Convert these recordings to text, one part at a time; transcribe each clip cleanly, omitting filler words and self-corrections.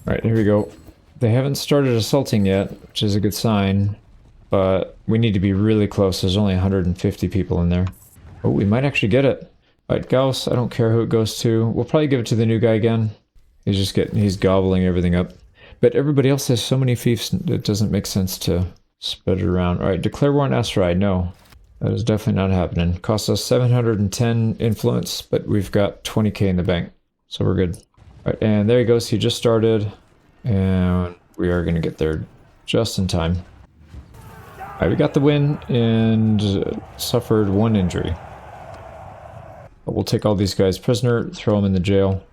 Alright, here we go. They haven't started assaulting yet, which is a good sign. But we need to be really close. There's only 150 people in there. Oh, we might actually get it. Alright, Gauss, I don't care who it goes to. We'll probably give it to the new guy again. He's gobbling everything up. But everybody else has so many fiefs, it doesn't make sense to spread it around. Alright, declare war on asteroid. No. That is definitely not happening. Costs us 710 influence, but we've got 20k in the bank. So we're good. Alright, and there he goes. He just started. And we are going to get there just in time. Alright, we got the win and suffered 1 injury. But we'll take all these guys prisoner, throw them in the jail,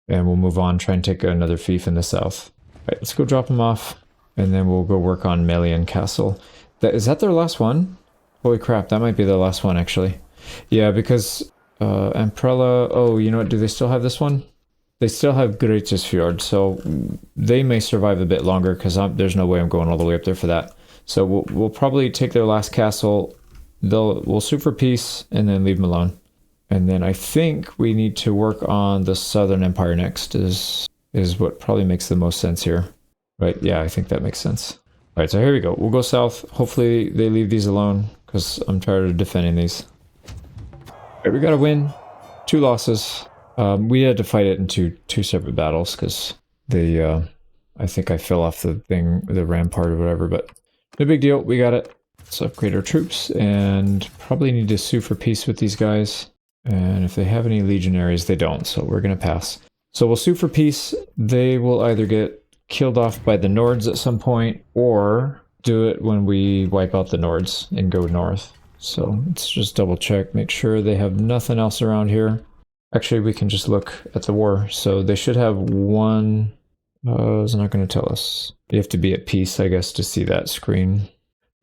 and we'll move on, try and take another fief in the south. Alright, let's go drop them off, and then we'll go work on Melian Castle. Is that their last one? Holy crap, that might be their last one, actually. Yeah, because Amprella... Oh, you know what? Do they still have this one? They still have Fjord, so they may survive a bit longer, because there's no way I'm going all the way up there for that. So we'll probably take their last castle. We'll sue for peace, and then leave them alone. And then I think we need to work on the Southern Empire next, is what probably makes the most sense here. Right, yeah, I think that makes sense. Alright, so here we go. We'll go south. Hopefully they leave these alone, because I'm tired of defending these. Alright, we got a win. 2 losses. We had to fight it in two separate battles, because I think I fell off the rampart or whatever, but no big deal. We got it. Let's upgrade our troops, and probably need to sue for peace with these guys. And if they have any legionaries, they don't, so we're going to pass. So we'll sue for peace. They will either get killed off by the Nords at some point, or do it when we wipe out the Nords and go north. So let's just double check, make sure they have nothing else around here. Actually, we can just look at the war. So they should have one... it's not going to tell us. You have to be at peace, I guess, to see that screen.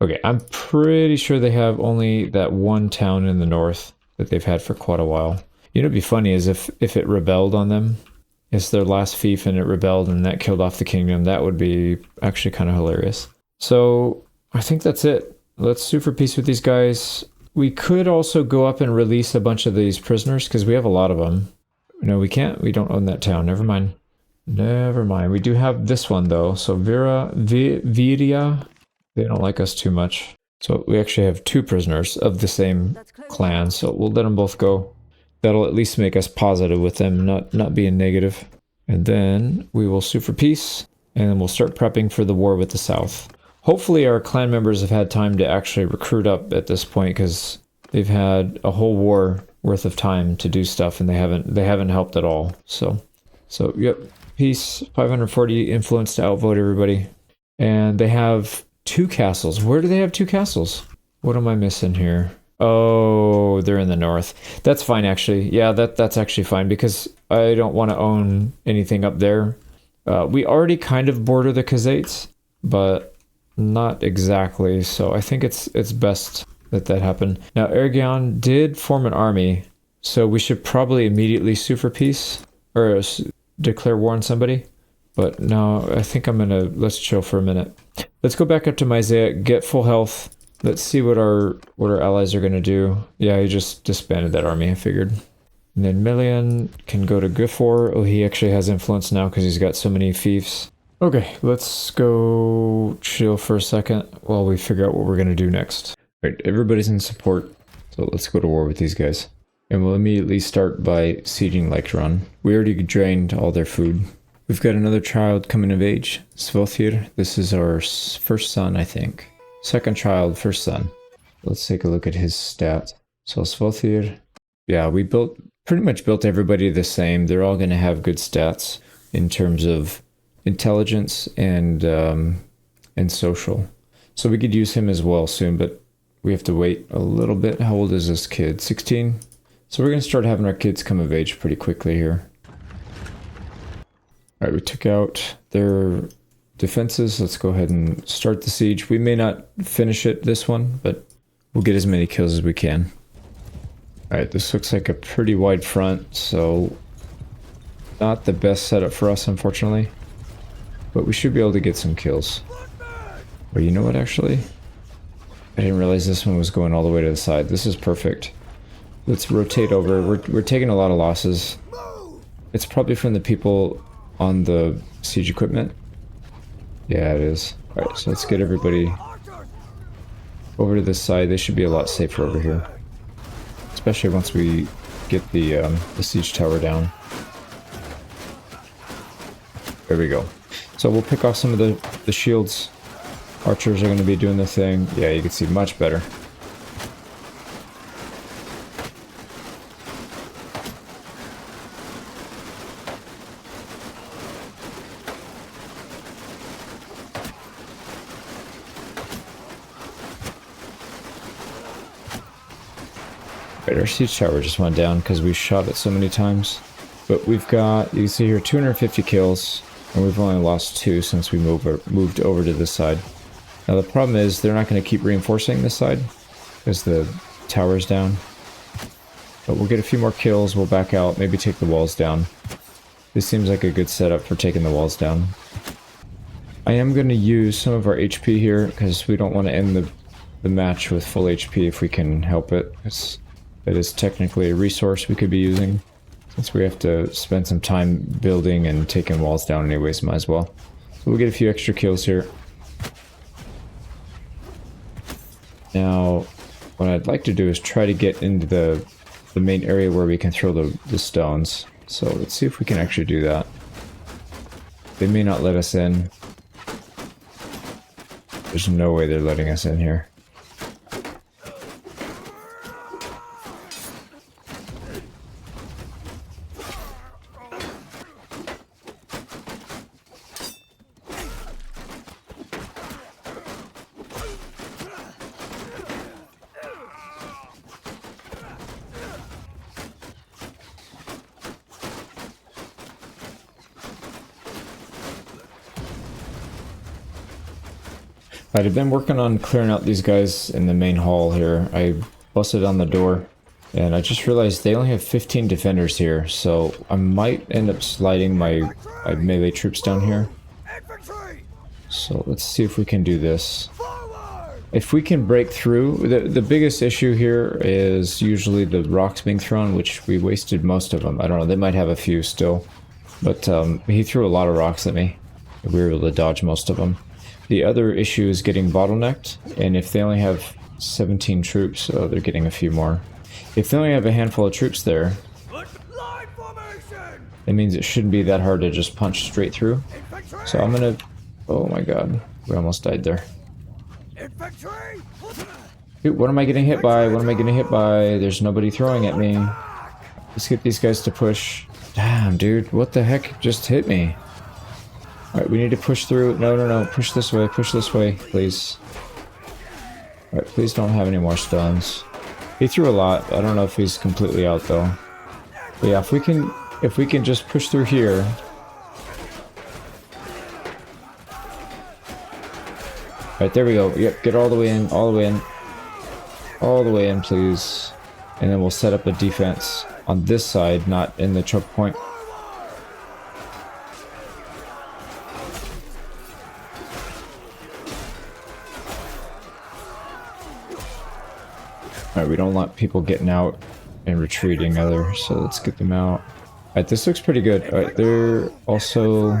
Okay, I'm pretty sure they have only that one town in the north that they've had for quite a while. You know what'd be funny is if it rebelled on them, it's their last fief and it rebelled and that killed off the kingdom, that would be actually kind of hilarious. So I think that's it. Let's sue for peace with these guys. We could also go up and release a bunch of these prisoners because we have a lot of them. No, we can't. We don't own that town. Never mind. Never mind. We do have this one though. So Viria, they don't like us too much. So we actually have 2 prisoners of the same clan, so we'll let them both go. That'll at least make us positive with them, not being negative. And then we will sue for peace, and then we'll start prepping for the war with the South. Hopefully our clan members have had time to actually recruit up at this point, because they've had a whole war worth of time to do stuff, and they haven't helped at all. So yep, peace, 540 influence to outvote everybody. And they have 2 castles. Where do they have 2 castles? What am I missing here? Oh, they're in the north. That's fine, actually. Yeah, that's actually fine, because I don't want to own anything up there. We already kind of border the Khazaits, but not exactly. So I think it's best that happened. Now, Ergion did form an army, so we should probably immediately sue for peace, or declare war on somebody. But no, I think let's chill for a minute. Let's go back up to Myzea, get full health. Let's see what our allies are going to do. Yeah, he just disbanded that army, I figured. And then Melian can go to Grifor. Oh, he actually has influence now because he's got so many fiefs. Okay, let's go chill for a second while we figure out what we're going to do next. All right, everybody's in support, so let's go to war with these guys. And we'll immediately start by sieging Lyctron. We already drained all their food. We've got another child coming of age, Svelthir. This is our first son, I think. Second child, first son. Let's take a look at his stats. So Svelthir, yeah, we pretty much built everybody the same. They're all going to have good stats in terms of intelligence and social. So we could use him as well soon, but we have to wait a little bit. How old is this kid? 16? So we're going to start having our kids come of age pretty quickly here. Alright, we took out their defenses. Let's go ahead and start the siege. We may not finish it this one, but we'll get as many kills as we can. Alright, this looks like a pretty wide front, so not the best setup for us, unfortunately. But we should be able to get some kills. Or you know what, actually? I didn't realize this one was going all the way to the side. This is perfect. Let's rotate over. We're taking a lot of losses. It's probably from the people on the siege equipment? Yeah, it is. Alright, so let's get everybody over to this side. They should be a lot safer over here. Especially once we get the siege tower down. There we go. So we'll pick off some of the shields. Archers are going to be doing the thing. Yeah, you can see much better. Right, our siege tower just went down because we shot it so many times. But we've got, you can see here, 250 kills, and we've only lost 2 since we moved over to this side. Now the problem is they're not going to keep reinforcing this side because the tower's down. But we'll get a few more kills, we'll back out, maybe take the walls down. This seems like a good setup for taking the walls down. I am going to use some of our HP here because we don't want to end the match with full HP if we can help it. It is technically a resource we could be using, since we have to spend some time building and taking walls down anyways, might as well. So we'll get a few extra kills here. Now, what I'd like to do is try to get into the main area where we can throw the stones. So let's see if we can actually do that. They may not let us in. There's no way they're letting us in here. I've been working on clearing out these guys in the main hall here. I busted on the door, and I just realized they only have 15 defenders here, so I might end up sliding my melee troops down here. So let's see if we can do this. If we can break through, the biggest issue here is usually the rocks being thrown, which we wasted most of them. I don't know, they might have a few still, but he threw a lot of rocks at me. We were able to dodge most of them. The other issue is getting bottlenecked, and if they only have 17 troops, oh, they're getting a few more. If they only have a handful of troops there, it means it shouldn't be that hard to just punch straight through. So I'm gonna... Oh my god, we almost died there. Dude, what am I getting hit by? What am I getting hit by? There's nobody throwing at me. Let's get these guys to push. Damn, dude, what the heck just hit me? Alright, we need to push through. No, push this way, please. Alright, please don't have any more stones. He threw a lot. I don't know if he's completely out though. But yeah, if we can just push through here. Alright, there we go. Yep, get all the way in, all the way in, please. And then we'll set up a defense on this side, not in the choke point. Alright, we don't want people getting out and retreating either, so let's get them out. Alright, this looks pretty good. Alright, they're also...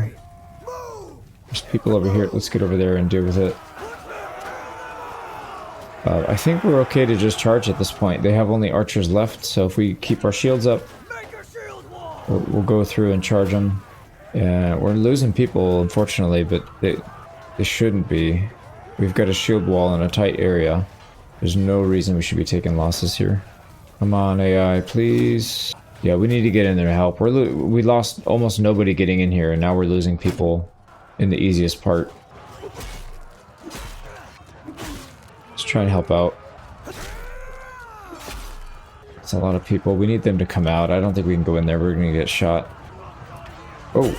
There's people over here. Let's get over there and deal with it. I think we're okay to just charge at this point. They have only archers left, so if we keep our shields up, we'll go through and charge them. We're losing people, unfortunately, but they shouldn't be. We've got a shield wall in a tight area. There's no reason we should be taking losses here. Come on, AI, please. Yeah, we need to get in there to help. We lost almost nobody getting in here, and now we're losing people in the easiest part. Let's try and help out. It's a lot of people. We need them to come out. I don't think we can go in there. We're gonna get shot. Oh.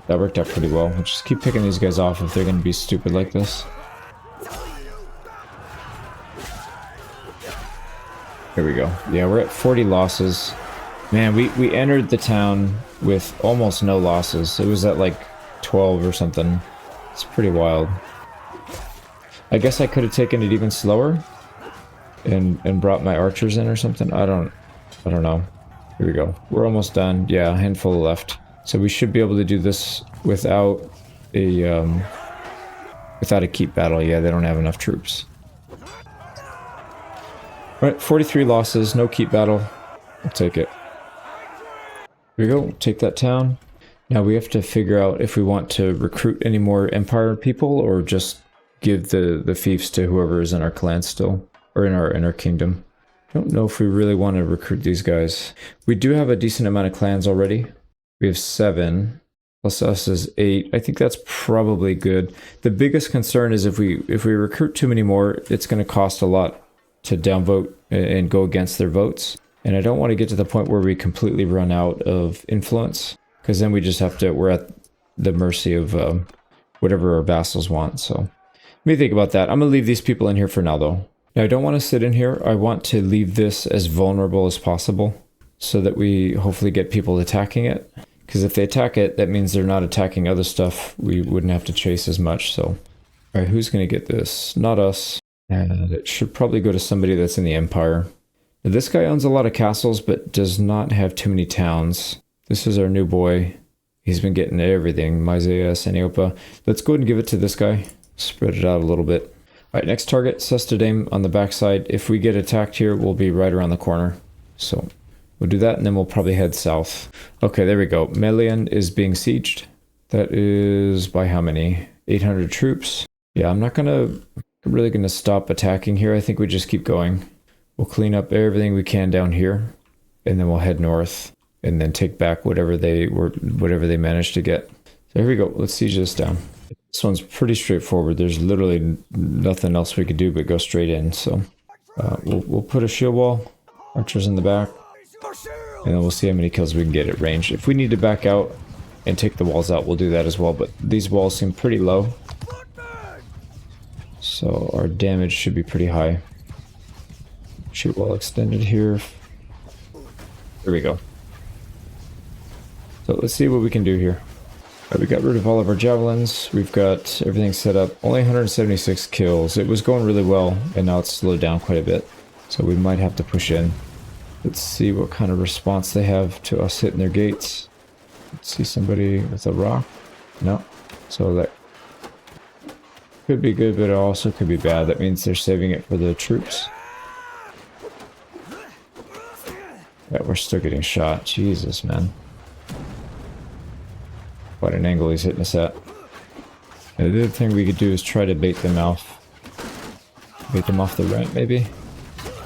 That worked out pretty well. We'll just keep picking these guys off if they're going to be stupid like this. Here we go. Yeah, we're at 40 losses. Man, we entered the town with almost no losses. It was at like 12 or something. It's pretty wild. I guess I could have taken it even slower. and brought my archers in or something. I don't know. Here we go. We're almost done. Yeah, a handful left. So we should be able to do this without a keep battle. Yeah, they don't have enough troops. Alright, 43 losses, no keep battle. I'll take it. Here we go, take that town. Now we have to figure out if we want to recruit any more Empire people or just give the fiefs to whoever is in our clan still. Or in our kingdom. I don't know if we really want to recruit these guys. We do have a decent amount of clans already. We have 7. Plus us is 8. I think that's probably good. The biggest concern is if we recruit too many more, it's going to cost a lot to downvote and go against their votes. And I don't want to get to the point where we completely run out of influence. Because then we just have to, we're at the mercy of whatever our vassals want. So let me think about that. I'm going to leave these people in here for now though. Now I don't want to sit in here. I want to leave this as vulnerable as possible. So that we hopefully get people attacking it. Because if they attack it, that means they're not attacking other stuff. We wouldn't have to chase as much. So, alright, who's going to get this? Not us. And it should probably go to somebody that's in the Empire. Now, this guy owns a lot of castles, but does not have too many towns. This is our new boy. He's been getting everything. Maizea, Seniopa. Let's go ahead and give it to this guy. Spread it out a little bit. Alright, next target, Sestadame on the backside. If we get attacked here, we'll be right around the corner. So we'll do that, and then we'll probably head south. Okay, there we go. Melian is being sieged. That is by how many? 800 troops. Yeah, I'm really gonna stop attacking here. I think we just keep going. We'll clean up everything we can down here, and then we'll head north, and then take back whatever they managed to get. So here we go. Let's siege this down. This one's pretty straightforward. There's literally nothing else we could do but go straight in. So we'll put a shield wall, archers in the back. And then we'll see how many kills we can get at range. If we need to back out and take the walls out, we'll do that as well. But these walls seem pretty low. So our damage should be pretty high. Shoot wall extended here. There we go. So let's see what we can do here. Right, we got rid of all of our javelins. We've got everything set up. Only 176 kills. It was going really well, and now it's slowed down quite a bit. So we might have to push in. Let's see what kind of response they have to us hitting their gates. Let's see somebody with a rock. No. So that could be good, but it also could be bad. That means they're saving it for the troops. Yeah, we're still getting shot. Jesus, man. What an angle he's hitting us at. And the other thing we could do is try to bait them off. Bait them off the rent, maybe?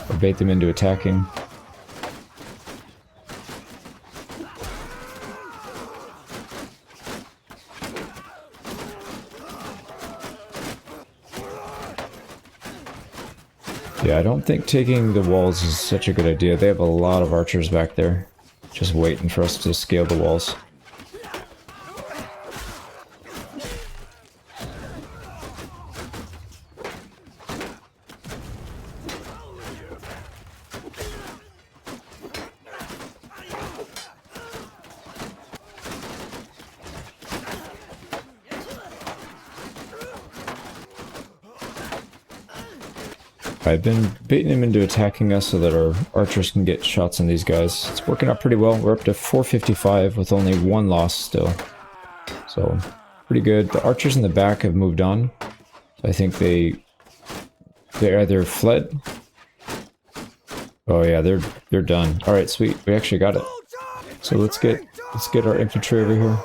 Or bait them into attacking. Yeah, I don't think taking the walls is such a good idea. They have a lot of archers back there, just waiting for us to scale the walls. I've been baiting them into attacking us so that our archers can get shots on these guys. It's working out pretty well. We're up to 455 with only 1 loss still. So, pretty good. The archers in the back have moved on. I think they either fled. Oh yeah, they're done. Alright, sweet. We actually got it. So let's get our infantry over here.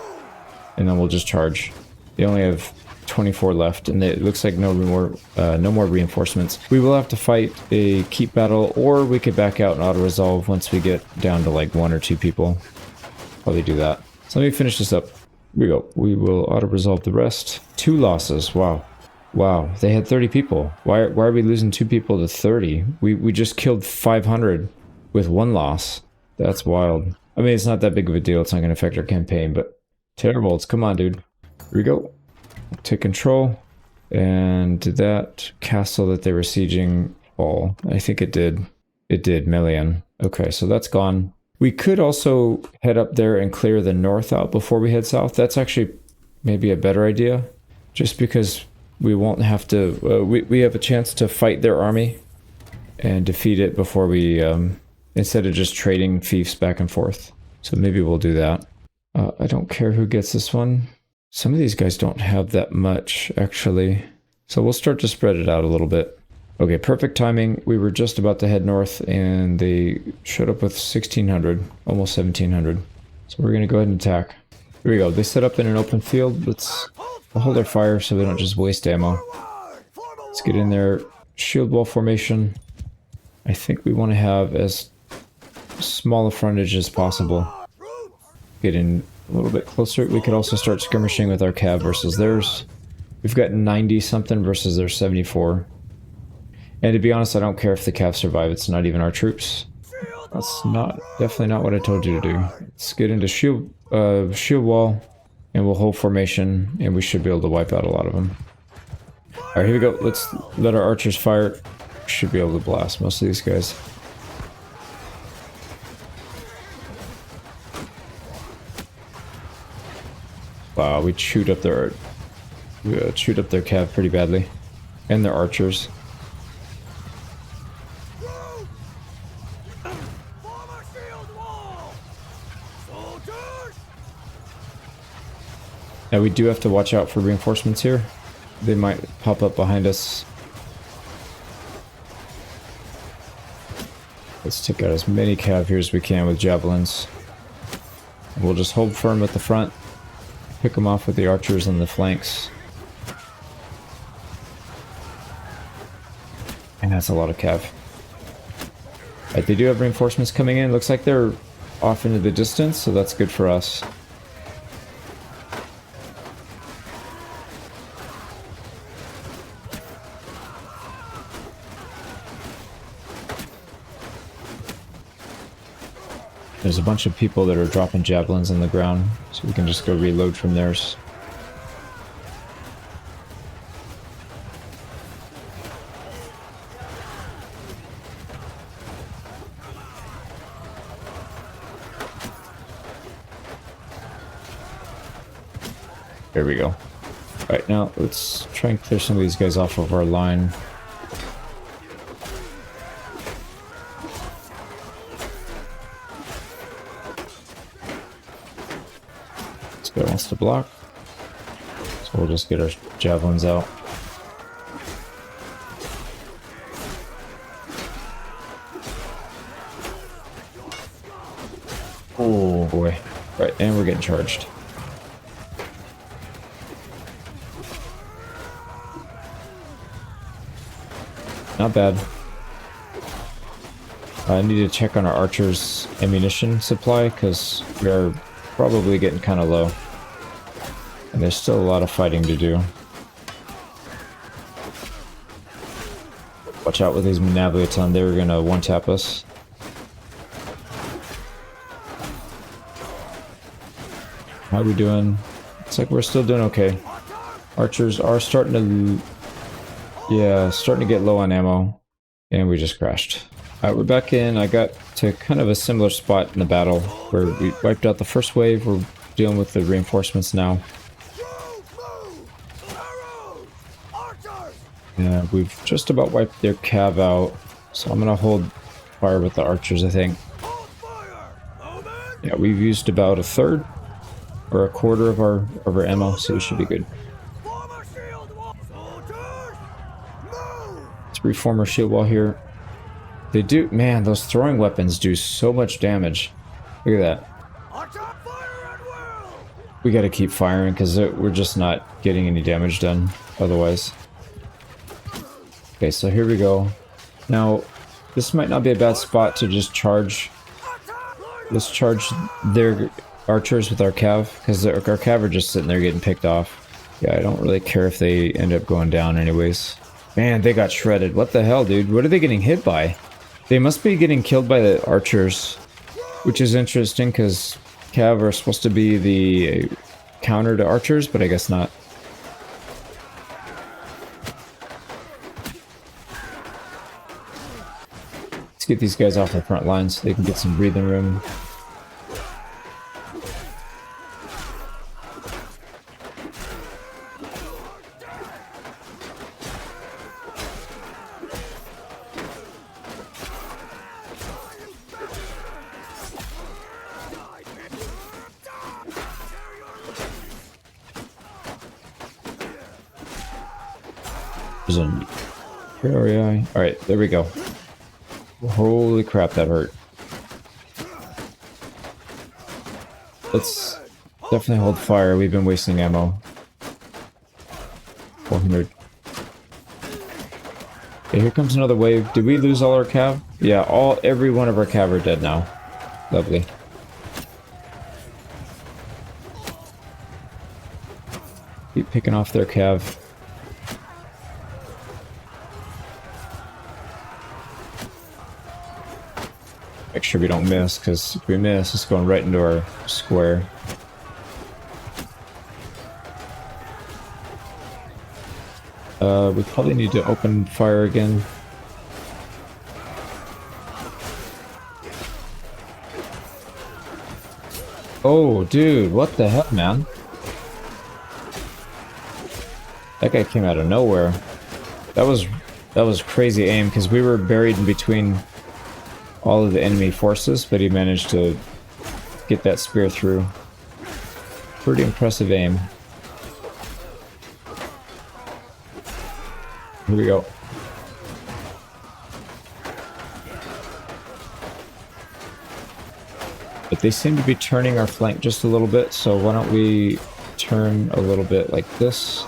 And then we'll just charge. They only have 24 left, and it looks like no more reinforcements. We will have to fight a keep battle, or we could back out and auto-resolve once we get down to like 1 or 2 people. Probably do that. So let me finish this up. Here we go. We will auto-resolve the rest. 2 losses. Wow. Wow. They had 30 people. Why are we losing 2 people to 30? We just killed 500 with 1 loss. That's wild. I mean, it's not that big of a deal. It's not going to affect our campaign, but Terrorbolts, come on, dude. Here we go. Take control, and did that castle that they were sieging fall? I think it did. It did, Melian. Okay, so that's gone. We could also head up there and clear the north out before we head south. That's actually maybe a better idea, just because we won't have to, we have a chance to fight their army and defeat it before we, instead of just trading fiefs back and forth. So maybe we'll do that. I don't care who gets this one. Some of these guys don't have that much, actually. So we'll start to spread it out a little bit. Okay, perfect timing. We were just about to head north, and they showed up with 1,600, almost 1,700. So we're going to go ahead and attack. Here we go. They set up in an open field. Let's hold our fire so we don't just waste ammo. Let's get in there. Shield wall formation. I think we want to have as small a frontage as possible. Get in a little bit closer. We could also start skirmishing with our cav versus theirs. We've got 90 something versus their 74. And to be honest, I don't care if the cav survive. It's not even our troops. That's definitely not what I told you to do. Let's get into shield wall, and we'll hold formation, and we should be able to wipe out a lot of them. Alright, here we go. Let's let our archers fire. Should be able to blast most of these guys. Wow, we chewed up their cav pretty badly, and their archers. Now we do have to watch out for reinforcements here. They might pop up behind us. Let's take out as many cav here as we can with javelins. And we'll just hold firm at the front. Pick them off with the archers on the flanks. And that's a lot of cav. Alright, they do have reinforcements coming in. Looks like they're off into the distance, so that's good for us. There's a bunch of people that are dropping javelins on the ground, so we can just go reload from theirs. There we go. Alright, now let's try and clear some of these guys off of our line. Guy wants to block, so we'll just get our javelins out. Oh boy. Right, and we're getting charged. Not bad. I need to check on our archers' ammunition supply, because we're probably getting kind of low. And there's still a lot of fighting to do. Watch out with these Manabliaton, they're gonna one-tap us. How are we doing? Looks like we're still doing okay. Archers are starting to... yeah, starting to get low on ammo. And we just crashed. Alright, we're back in. I got to kind of a similar spot in the battle where we wiped out the first wave. We're dealing with the reinforcements now. Yeah, we've just about wiped their cav out, so I'm gonna hold fire with the archers, I think. Yeah, we've used about a third or a quarter of our ammo, so we should be good. Let's reform our shield wall here. They do, man, those throwing weapons do so much damage. Look at that. We gotta keep firing because we're just not getting any damage done otherwise. Okay, so here we go. Now, this might not be a bad spot to just charge. Let's charge their archers with our cav, because our cav are just sitting there getting picked off. Yeah, I don't really care if they end up going down anyways. Man, they got shredded. What the hell, dude? What are they getting hit by? They must be getting killed by the archers, which is interesting because cav are supposed to be the counter to archers, but I guess not. Let's get these guys off the front lines so they can get some breathing room. There's a area. Alright, there we go. Holy crap, that hurt. Let's definitely hold fire. We've been wasting ammo. 400. Okay, here comes another wave. Did we lose all our cav? Yeah, every one of our cav are dead now. Lovely. Keep picking off their cav. Make sure we don't miss, because if we miss, it's going right into our square. We probably need to open fire again. Oh, dude, what the hell, man? That guy came out of nowhere. That was crazy aim, because we were buried in between all of the enemy forces, but he managed to get that spear through. Pretty impressive aim. Here we go. But they seem to be turning our flank just a little bit, so why don't we turn a little bit like this.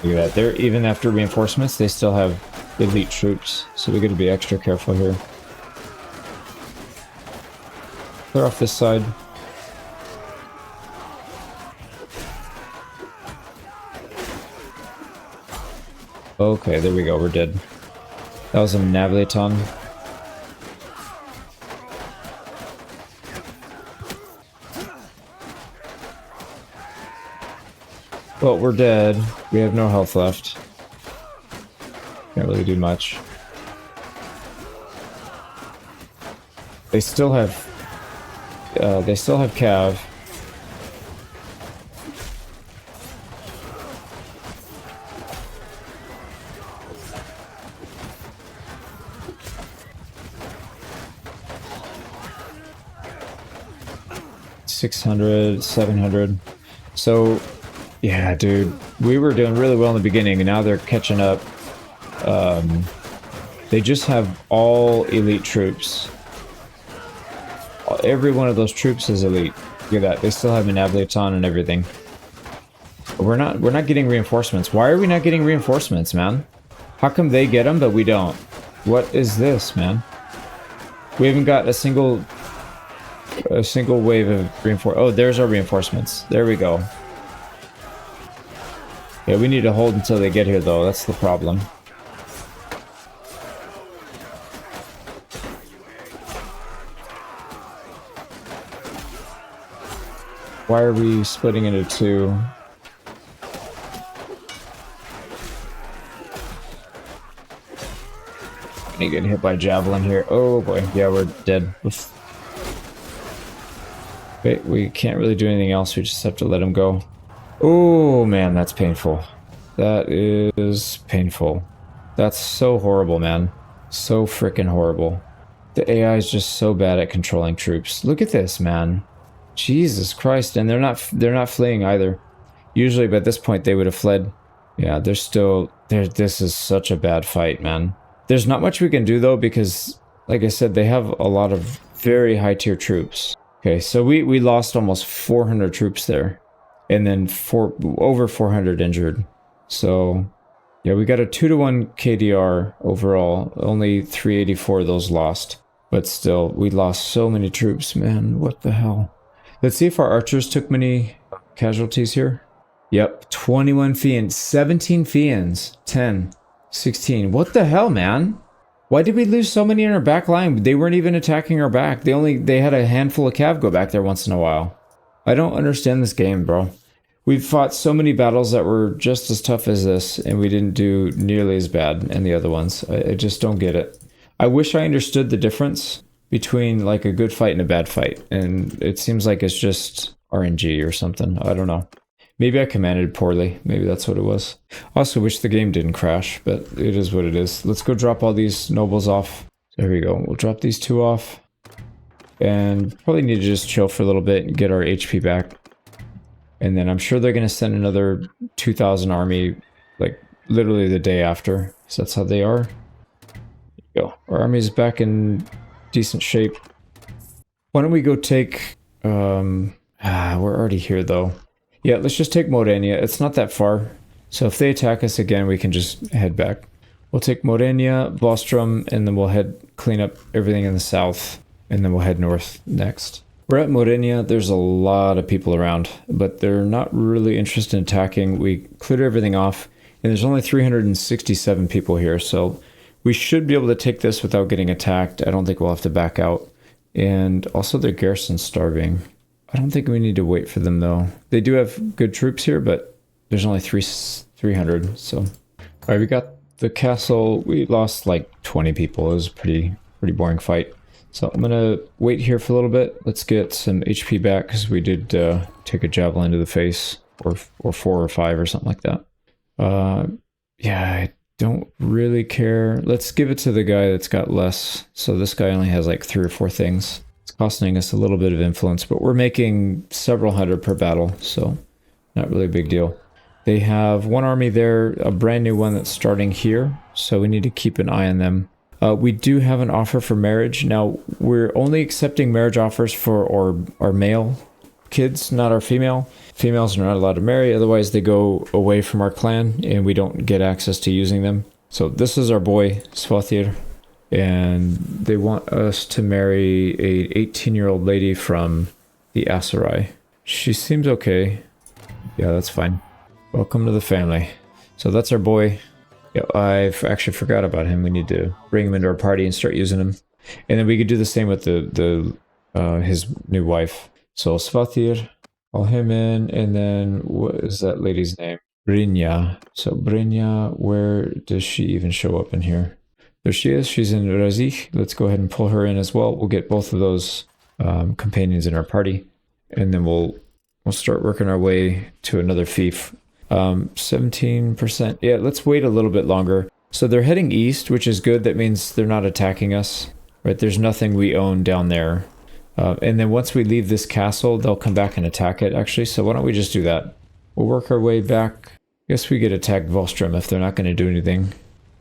Look at that. They're, even after reinforcements, they still have elite troops, so we got to be extra careful here. Clear off this side. Okay, there we go, we're dead. That was a Navleton. Well, we're dead. We have no health left. Can't really do much. They still have cav. $600, 700. So, yeah, dude, we were doing really well in the beginning, and now they're catching up. They just have all elite troops. Every one of those troops is elite. Look at that. They still have an Navleton and everything. But we're not getting reinforcements. Why are we not getting reinforcements, man? How come they get them but we don't? What is this, man? We haven't got a single wave of reinforcements. Oh, there's our reinforcements. There we go. Yeah, we need to hold until they get here, though. That's the problem. Why are we splitting into two? Gonna get hit by javelin here. Oh boy, yeah, we're dead. Wait, we can't really do anything else. We just have to let him go. Oh man, that's painful. That is painful. That's so horrible, man. So freaking horrible. The AI is just so bad at controlling troops. Look at this, man. Jesus Christ, and they're not fleeing either. Usually by this point they would have fled. Yeah, they're still there. This is such a bad fight, man. There's not much we can do though, because like I said, they have a lot of very high tier troops. Okay, so we lost almost 400 troops there, and then over 400 injured. So yeah, we got a 2-to-1 KDR overall. Only 384 of those lost, but still we lost so many troops, man. What the hell? Let's see if our archers took many casualties here. Yep, 21 Fiends, 17 Fiends, 10, 16. What the hell, man? Why did we lose so many in our back line? They weren't even attacking our back. They had a handful of cav go back there once in a while. I don't understand this game, bro. We've fought so many battles that were just as tough as this, and we didn't do nearly as bad in the other ones. I just don't get it. I wish I understood the difference between like a good fight and a bad fight, and it seems like it's just RNG or something. I don't know. Maybe I commanded poorly. Maybe that's what it was. Also wish the game didn't crash, but it is what it is. Let's go drop all these nobles off. There we go. We'll drop these two off, and probably need to just chill for a little bit and get our HP back. And then I'm sure they're going to send another 2,000 army, like literally the day after. So that's how they are. There you go. Our army's back in decent shape. Why don't we go take... we're already here though. Yeah, let's just take Morenia. It's not that far. So if they attack us again, we can just head back. We'll take Morenia, Bostrom, and then we'll clean up everything in the south. And then we'll head north next. We're at Morenia. There's a lot of people around, but they're not really interested in attacking. We cleared everything off, and there's only 367 people here, so we should be able to take this without getting attacked. I don't think we'll have to back out. And also their garrison's starving. I don't think we need to wait for them, though. They do have good troops here, but there's only 300, so... All right, we got the castle. We lost like 20 people. It was a pretty boring fight. So I'm going to wait here for a little bit. Let's get some HP back because we did take a javelin to the face, or 4 or 5 or something like that. Yeah, I don't really care. Let's give it to the guy that's got less. So this guy only has like 3 or 4 things. It's costing us a little bit of influence, but we're making several hundred per battle, so not really a big deal. They have one army there, a brand new one that's starting here, so we need to keep an eye on them. We do have an offer for marriage. Now, we're only accepting marriage offers for our male kids, not our female. Females are not allowed to marry, otherwise they go away from our clan and we don't get access to using them. So this is our boy, Svathir, and they want us to marry a 18-year-old lady from the Aserai. She seems okay. Yeah, that's fine. Welcome to the family. So that's our boy. Yeah, I've actually forgot about him. We need to bring him into our party and start using him. And then we could do the same with his new wife. So Svathir, call him in, and then what is that lady's name? Brynja. So Brynja, where does she even show up in here? There she is. She's in Razich. Let's go ahead and pull her in as well. We'll get both of those companions in our party, and then we'll start working our way to another fief. 17%. Yeah, let's wait a little bit longer. So they're heading east, which is good. That means they're not attacking us, right? There's nothing we own down there. And then once we leave this castle, they'll come back and attack it, actually. So why don't we just do that? We'll work our way back. I guess we get attack Volstrom if they're not going to do anything.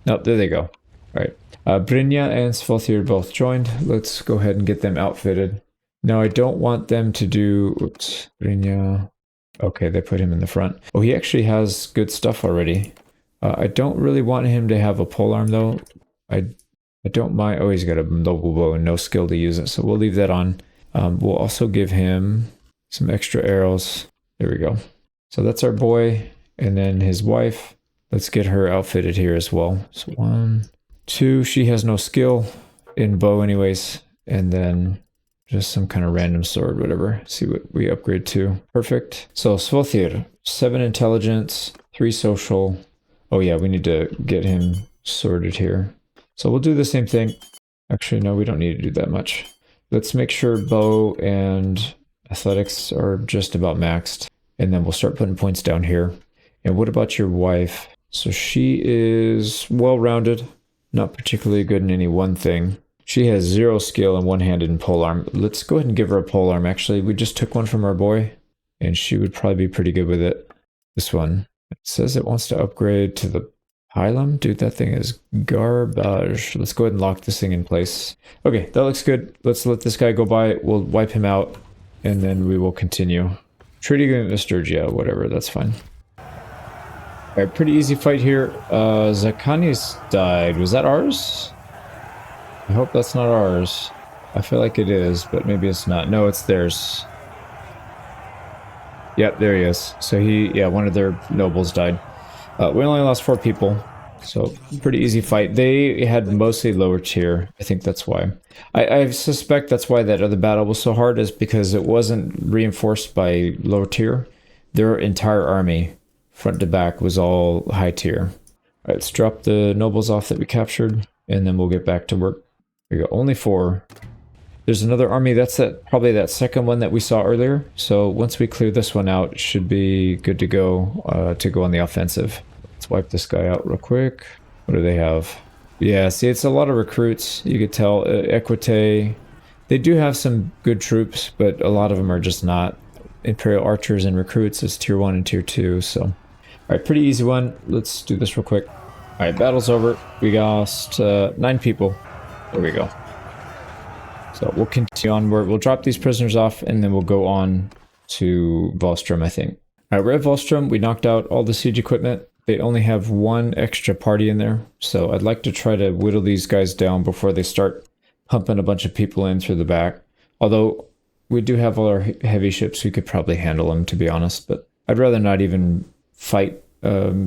Nope, there they go. All right. Brynja and Svathir both joined. Let's go ahead and get them outfitted. Now, I don't want them to do... Oops. Brynja... Okay, they put him in the front. Oh, he actually has good stuff already. I don't really want him to have a polearm, though. I don't mind. Oh, he's got a noble bow and no skill to use it, so we'll leave that on. We'll also give him some extra arrows. There we go. So that's our boy, and then his wife. Let's get her outfitted here as well. So 1, 2. She has no skill in bow anyways, and then... just some kind of random sword, whatever. See what we upgrade to. Perfect. So Svathir, 7 intelligence, 3 social. Oh yeah, we need to get him sorted here. So we'll do the same thing. Actually, no, we don't need to do that much. Let's make sure bow and athletics are just about maxed. And then we'll start putting points down here. And what about your wife? So she is well-rounded, not particularly good in any one thing. She has 0 skill and one-handed and polearm. Let's go ahead and give her a polearm, actually. We just took one from our boy, and she would probably be pretty good with it. This one. It says it wants to upgrade to the pylum. Dude, that thing is garbage. Let's go ahead and lock this thing in place. Okay, that looks good. Let's let this guy go by. We'll wipe him out, and then we will continue. Treaty agreement with Sturgia, whatever, that's fine. Alright, pretty easy fight here. Zakani's died. Was that ours? I hope that's not ours. I feel like it is, but maybe it's not. No, it's theirs. Yep, there he is. So one of their nobles died. We only lost 4 people, so pretty easy fight. They had mostly lower tier. I think that's why. I suspect that's why that other battle was so hard, is because it wasn't reinforced by lower tier. Their entire army, front to back, was all high tier. All right, let's drop the nobles off that we captured, and then we'll get back to work. There we go, only 4. There's another army, that's probably that second one that we saw earlier. So once we clear this one out, it should be good to go on the offensive. Let's wipe this guy out real quick. What do they have? Yeah, see, it's a lot of recruits. You could tell, Equite. They do have some good troops, but a lot of them are just not Imperial archers and recruits as tier 1 and tier 2, so. Alright, pretty easy one. Let's do this real quick. Alright, battle's over. We lost 9 people. There we go. So we'll continue onward. We'll drop these prisoners off, and then we'll go on to Volstrom, I think. Alright, we're at Volstrom. We knocked out all the siege equipment. They only have 1 extra party in there, so I'd like to try to whittle these guys down before they start pumping a bunch of people in through the back. Although, we do have all our heavy ships, we could probably handle them, to be honest, but I'd rather not even fight a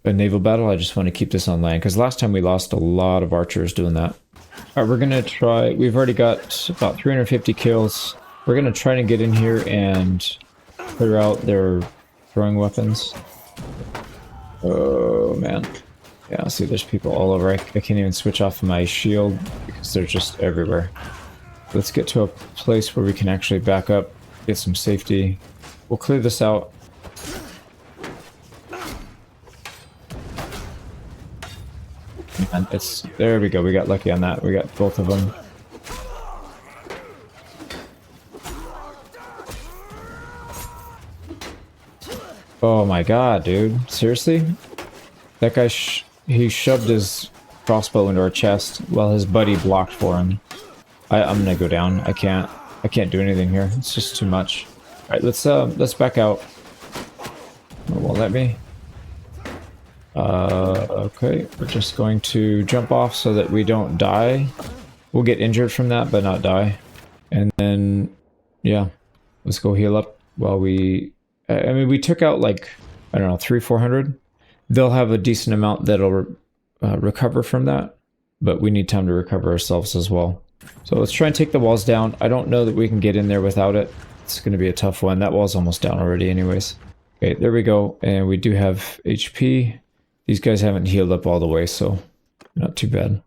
naval battle. I just want to keep this on land, because last time we lost a lot of archers doing that. Alright, we're going to try, we've already got about 350 kills. We're going to try to get in here and clear out their throwing weapons. Oh, man. Yeah, see, there's people all over. I can't even switch off my shield because they're just everywhere. Let's get to a place where we can actually back up, get some safety. We'll clear this out. And it's, there we go, we got lucky on that. We got both of them. Oh my god, dude. Seriously? That guy, he shoved his crossbow into our chest while his buddy blocked for him. I'm gonna go down. I can't do anything here. It's just too much. Alright, let's back out. Oh, won't let me. Okay, we're just going to jump off so that we don't die. We'll get injured from that, but not die. And then, yeah, let's go heal up while we... I mean, we took out like, I don't know, 300-400. They'll have a decent amount that'll recover from that, but we need time to recover ourselves as well. So let's try and take the walls down. I don't know that we can get in there without it. It's going to be a tough one. That wall's almost down already anyways. Okay, there we go. And we do have HP. These guys haven't healed up all the way, so not too bad.